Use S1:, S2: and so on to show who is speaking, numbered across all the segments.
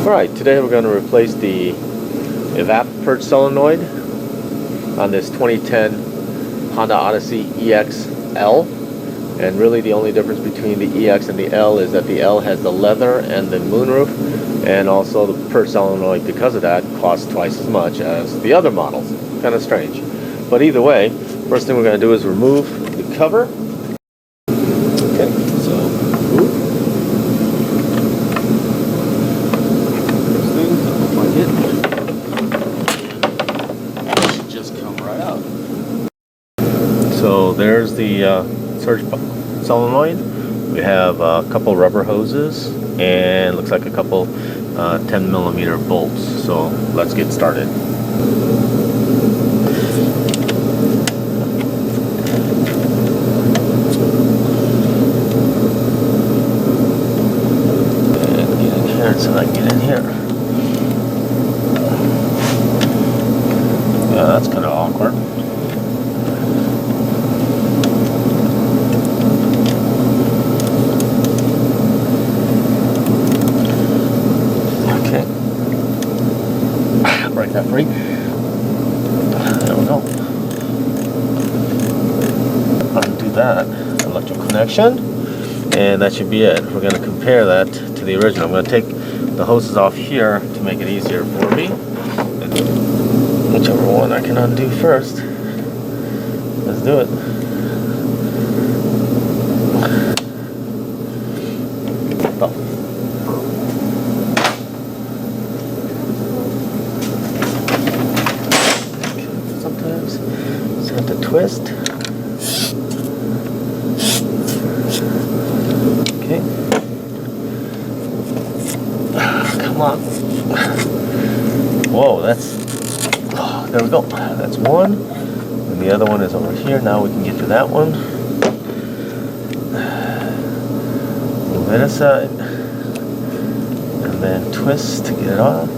S1: Alright, today we're going to replace the Evap purge solenoid on this 2010 Honda Odyssey EX-L. And really the only difference between the EX and the L is that the L has the leather and the moonroof, and also the purge solenoid, because of that, costs twice as much as the other models. Kind of strange. But either way, first thing we're going to do is remove the cover. Okay, so So there's the surge solenoid. We have a couple rubber hoses and looks like a couple 10mm bolts. So let's get started. And get in here so I can get in here. Yeah, that's kind of awkward. Break that free. There we go. Undo that electrical connection, and that should be it. We're going to compare that to the original. I'm going to take the hoses off here to make it easier for me. Whichever one I can undo first. Let's do it. Oh. Just have to twist. Okay. Come on. Whoa, that's... Oh, there we go. That's one. And the other one is over here. Now we can get to that one. Move it aside. And then twist to get it off.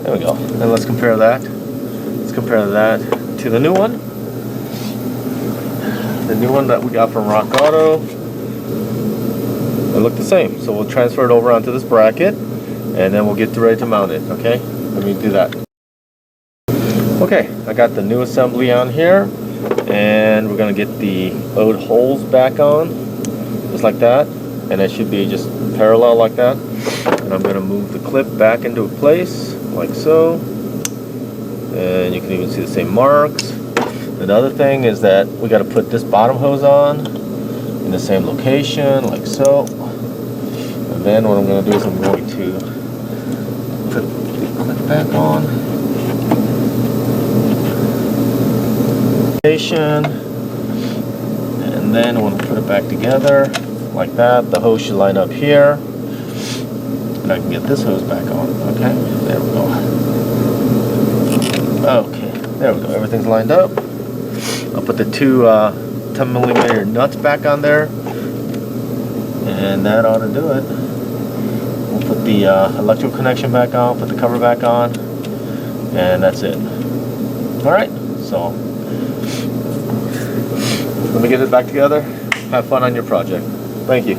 S1: There we go. And let's compare that. Let's compare that to the new one. The new one that we got from Rock Auto. They look the same. So we'll transfer it over onto this bracket, and then we'll get ready to mount it. Okay? Let me do that. Okay, I got the new assembly on here, and we're gonna get the old holes back on, just like that, and it should be just parallel like that. And I'm gonna move the clip back into place, like so, and you can even see the same marks. And the other thing is that we got to put this bottom hose on in the same location, like so. And then what I'm going to do is I'm going to put the clip back on. And then when we put it back together, like that, the hose should line up here. And I can get this hose back on. Okay, there we go. Okay, there we go. Everything's lined up. I'll put the two 10mm nuts back on there, and that ought to do it. We'll put the electrical connection back on, put the cover back on, and that's it. Alright, so let me get it back together. Have fun on your project. Thank you.